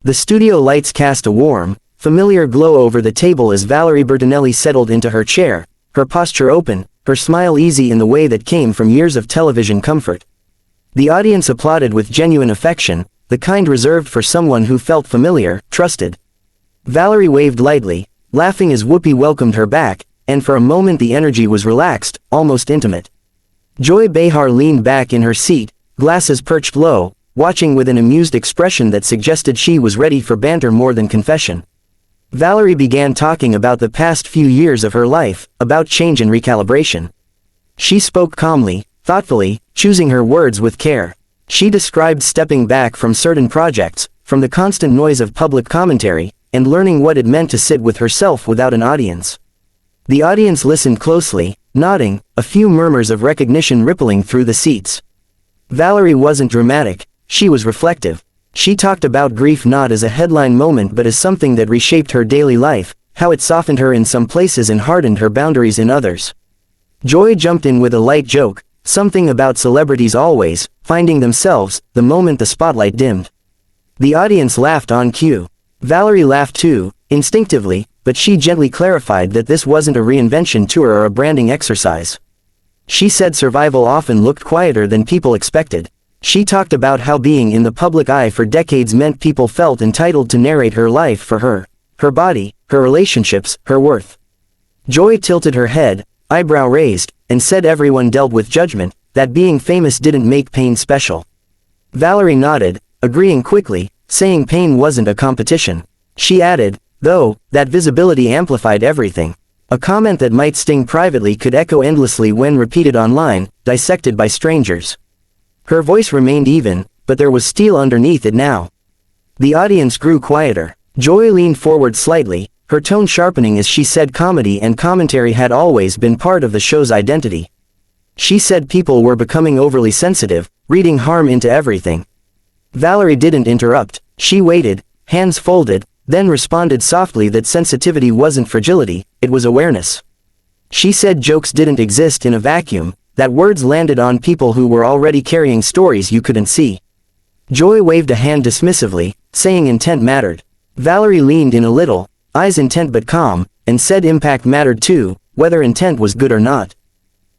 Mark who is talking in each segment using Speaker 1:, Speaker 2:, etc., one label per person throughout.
Speaker 1: The studio lights cast a warm, familiar glow over the table as Valerie Bertinelli settled into her chair, her posture open, her smile easy in the way that came from years of television comfort. The audience applauded with genuine affection, the kind reserved for someone who felt familiar, trusted. Valerie waved lightly, laughing as Whoopi welcomed her back, and for a moment the energy was relaxed, almost intimate. Joy Behar leaned back in her seat, glasses perched low, watching with an amused expression that suggested she was ready for banter more than confession. Valerie began talking about the past few years of her life, about change and recalibration. She spoke calmly, thoughtfully, choosing her words with care. She described stepping back from certain projects, from the constant noise of public commentary, and learning what it meant to sit with herself without an audience. The audience listened closely, nodding, a few murmurs of recognition rippling through the seats. Valerie wasn't dramatic, she was reflective. She talked about grief not as a headline moment but as something that reshaped her daily life, how it softened her in some places and hardened her boundaries in others. Joy jumped in with a light joke, something about celebrities always finding themselves, the moment the spotlight dimmed. The audience laughed on cue. Valerie laughed too, instinctively, but she gently clarified that this wasn't a reinvention tour or a branding exercise. She said survival often looked quieter than people expected. She talked about how being in the public eye for decades meant people felt entitled to narrate her life for her body, her relationships, her worth. Joy tilted her head, eyebrow raised, and said everyone dealt with judgment, that being famous didn't make pain special. Valerie nodded, agreeing quickly, saying pain wasn't a competition. She added, though, that visibility amplified everything. A comment that might sting privately could echo endlessly when repeated online, dissected by strangers. Her voice remained even, but there was steel underneath it now. The audience grew quieter. Joy leaned forward slightly, her tone sharpening as she said comedy and commentary had always been part of the show's identity. She said people were becoming overly sensitive, reading harm into everything. Valerie didn't interrupt. She waited, hands folded, then responded softly that sensitivity wasn't fragility, it was awareness. She said jokes didn't exist in a vacuum, that words landed on people who were already carrying stories you couldn't see. Joy waved a hand dismissively, saying intent mattered. Valerie leaned in a little, eyes intent but calm, and said impact mattered too, whether intent was good or not.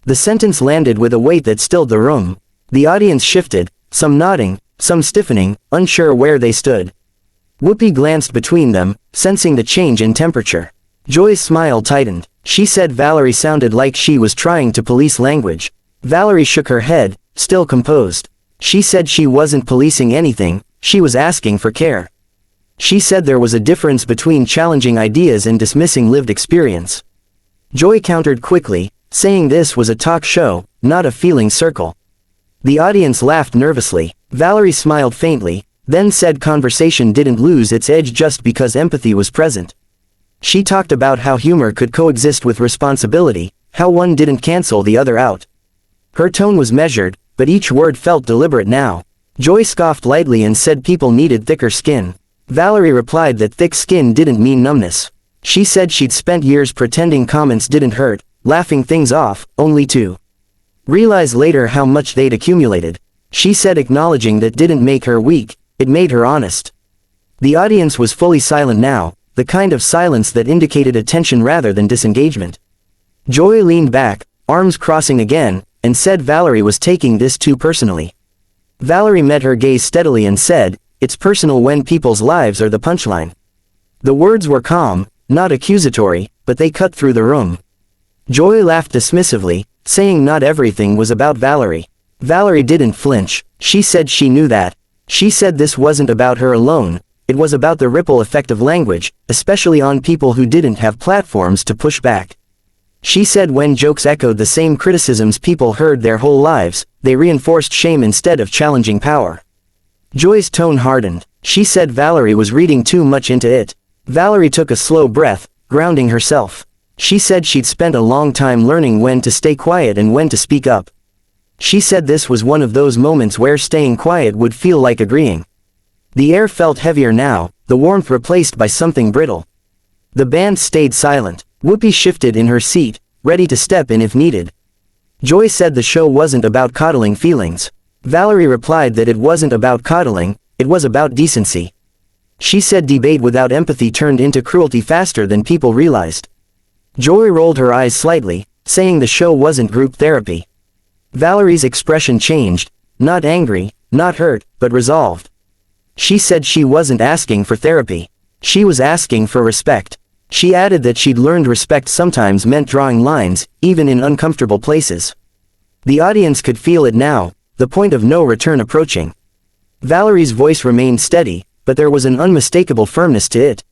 Speaker 1: The sentence landed with a weight that stilled the room. The audience shifted, some nodding, some stiffening, unsure where they stood. Whoopi glanced between them, sensing the change in temperature. Joy's smile tightened. She said Valerie sounded like she was trying to police language. Valerie shook her head, still composed. She said she wasn't policing anything, she was asking for care. She said there was a difference between challenging ideas and dismissing lived experience. Joy countered quickly, saying this was a talk show, not a feeling circle. The audience laughed nervously. Valerie smiled faintly, then said conversation didn't lose its edge just because empathy was present. She talked about how humor could coexist with responsibility, how one didn't cancel the other out. Her tone was measured, but each word felt deliberate now. Joy scoffed lightly and said people needed thicker skin. Valerie replied that thick skin didn't mean numbness. She said she'd spent years pretending comments didn't hurt, laughing things off, only to realize later how much they'd accumulated. She said acknowledging that didn't make her weak, it made her honest. The audience was fully silent now, the kind of silence that indicated attention rather than disengagement. Joy leaned back, arms crossing again, and said Valerie was taking this too personally. Valerie met her gaze steadily and said, it's personal when people's lives are the punchline. The words were calm, not accusatory, but they cut through the room. Joy laughed dismissively, saying not everything was about Valerie. Valerie didn't flinch. She said she knew that. She said this wasn't about her alone, it was about the ripple effect of language, especially on people who didn't have platforms to push back. She said when jokes echoed the same criticisms people heard their whole lives, they reinforced shame instead of challenging power. Joy's tone hardened. She said Valerie was reading too much into it. Valerie took a slow breath, grounding herself. She said she'd spent a long time learning when to stay quiet and when to speak up. She said this was one of those moments where staying quiet would feel like agreeing. The air felt heavier now, the warmth replaced by something brittle. The band stayed silent. Whoopi shifted in her seat, ready to step in if needed. Joy said the show wasn't about coddling feelings. Valerie replied that it wasn't about coddling, it was about decency. She said debate without empathy turned into cruelty faster than people realized. Joy rolled her eyes slightly, saying the show wasn't group therapy. Valerie's expression changed, not angry, not hurt, but resolved. She said she wasn't asking for therapy. She was asking for respect. She added that she'd learned respect sometimes meant drawing lines, even in uncomfortable places. The audience could feel it now, the point of no return approaching. Valerie's voice remained steady, but there was an unmistakable firmness to it.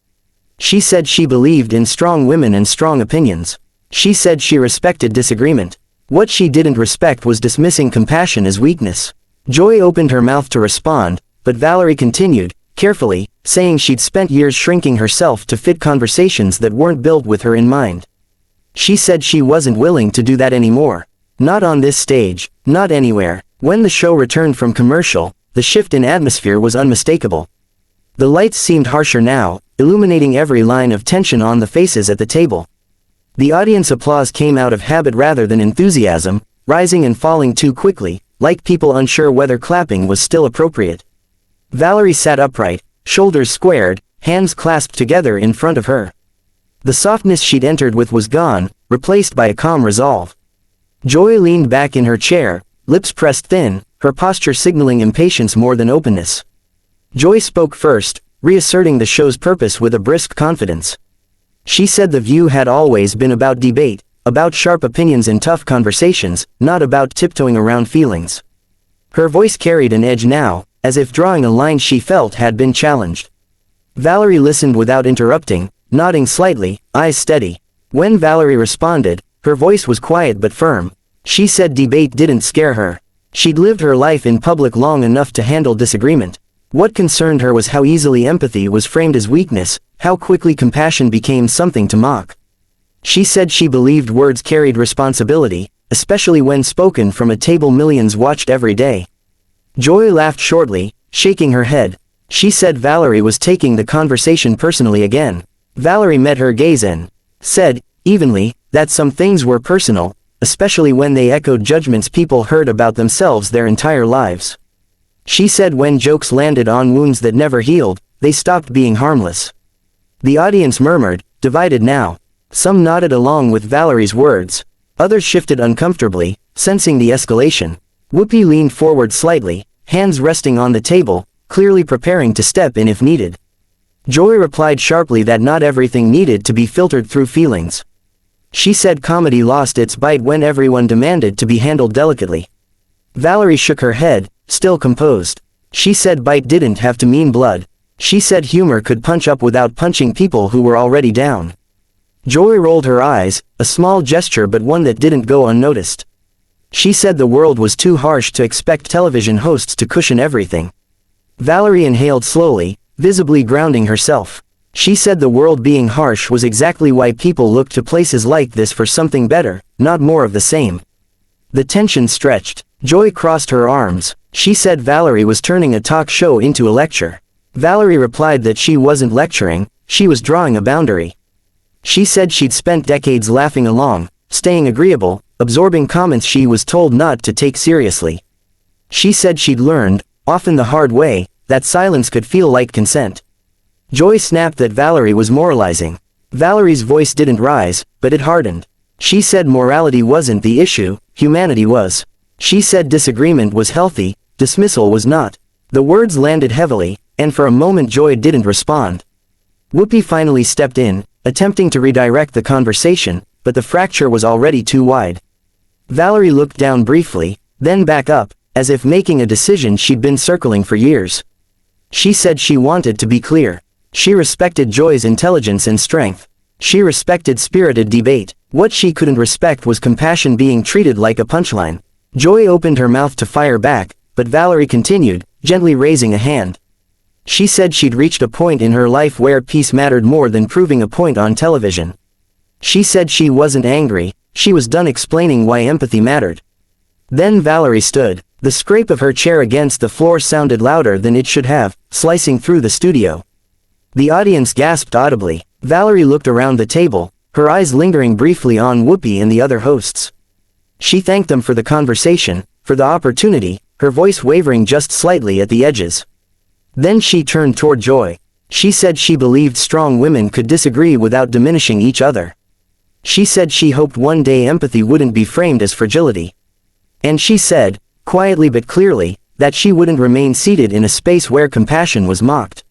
Speaker 1: She said she believed in strong women and strong opinions. She said she respected disagreement. What she didn't respect was dismissing compassion as weakness. Joy opened her mouth to respond, but Valerie continued, carefully, saying she'd spent years shrinking herself to fit conversations that weren't built with her in mind. She said she wasn't willing to do that anymore. Not on this stage, not anywhere. When the show returned from commercial, the shift in atmosphere was unmistakable. The lights seemed harsher now, illuminating every line of tension on the faces at the table. The audience applause came out of habit rather than enthusiasm, rising and falling too quickly, like people unsure whether clapping was still appropriate. Valerie sat upright, shoulders squared, hands clasped together in front of her. The softness she'd entered with was gone, replaced by a calm resolve. Joy leaned back in her chair, lips pressed thin, her posture signaling impatience more than openness. Joy spoke first, reasserting the show's purpose with a brisk confidence. She said the View had always been about debate, about sharp opinions and tough conversations, not about tiptoeing around feelings. Her voice carried an edge now, as if drawing a line she felt had been challenged. Valerie listened without interrupting, nodding slightly, eyes steady. When Valerie responded, her voice was quiet but firm. She said debate didn't scare her. She'd lived her life in public long enough to handle disagreement. What concerned her was how easily empathy was framed as weakness, how quickly compassion became something to mock. She said she believed words carried responsibility, especially when spoken from a table millions watched every day. Joy laughed shortly, shaking her head. She said Valerie was taking the conversation personally again. Valerie met her gaze and said, evenly, that some things were personal, especially when they echoed judgments people heard about themselves their entire lives. She said when jokes landed on wounds that never healed, they stopped being harmless. The audience murmured, divided now. Some nodded along with Valerie's words. Others shifted uncomfortably, sensing the escalation. Whoopi leaned forward slightly, hands resting on the table, clearly preparing to step in if needed. Joy replied sharply that not everything needed to be filtered through feelings. She said comedy lost its bite when everyone demanded to be handled delicately. Valerie shook her head, still composed. She said bite didn't have to mean blood. She said humor could punch up without punching people who were already down. Joy rolled her eyes, a small gesture but one that didn't go unnoticed. She said the world was too harsh to expect television hosts to cushion everything. Valerie inhaled slowly, visibly grounding herself. She said the world being harsh was exactly why people looked to places like this for something better, not more of the same. The tension stretched. Joy crossed her arms. She said Valerie was turning a talk show into a lecture. Valerie replied that she wasn't lecturing, she was drawing a boundary. She said she'd spent decades laughing along, staying agreeable, absorbing comments she was told not to take seriously. She said she'd learned, often the hard way, that silence could feel like consent. Joy snapped that Valerie was moralizing. Valerie's voice didn't rise, but it hardened. She said morality wasn't the issue, humanity was. She said disagreement was healthy, dismissal was not. The words landed heavily, and for a moment Joy didn't respond. Whoopi finally stepped in, attempting to redirect the conversation, but the fracture was already too wide. Valerie looked down briefly, then back up, as if making a decision she'd been circling for years. She said she wanted to be clear. She respected Joy's intelligence and strength. She respected spirited debate. What she couldn't respect was compassion being treated like a punchline. Joy opened her mouth to fire back, but Valerie continued, gently raising a hand. She said she'd reached a point in her life where peace mattered more than proving a point on television. She said she wasn't angry, she was done explaining why empathy mattered. Then Valerie stood. The scrape of her chair against the floor sounded louder than it should have, slicing through the studio. The audience gasped audibly. Valerie looked around the table, her eyes lingering briefly on Whoopi and the other hosts. She thanked them for the conversation, for the opportunity, her voice wavering just slightly at the edges. Then she turned toward Joy. She said she believed strong women could disagree without diminishing each other. She said she hoped one day empathy wouldn't be framed as fragility. And she said, quietly but clearly, that she wouldn't remain seated in a space where compassion was mocked.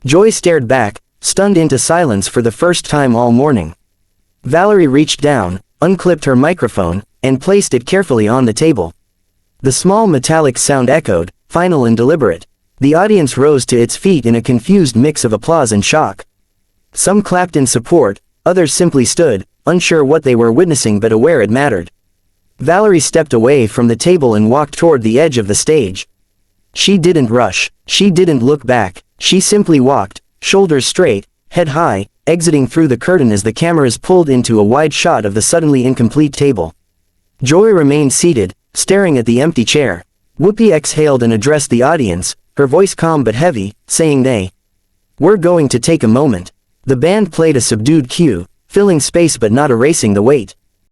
Speaker 1: Joy stared back, stunned into silence for the first time all morning. Valerie reached down, unclipped her microphone, and placed it carefully on the table. The small metallic sound echoed, final and deliberate. The audience rose to its feet in a confused mix of applause and shock. Some clapped in support, others simply stood, unsure what they were witnessing but aware it mattered. Valerie stepped away from the table and walked toward the edge of the stage. She didn't rush, she didn't look back, she simply walked, shoulders straight, head high, exiting through the curtain as the cameras pulled into a wide shot of the suddenly incomplete table. Joy remained seated, staring at the empty chair. Whoopi exhaled and addressed the audience, her voice calm but heavy, saying we're going to take a moment. The band played a subdued cue, filling space but not erasing the weight.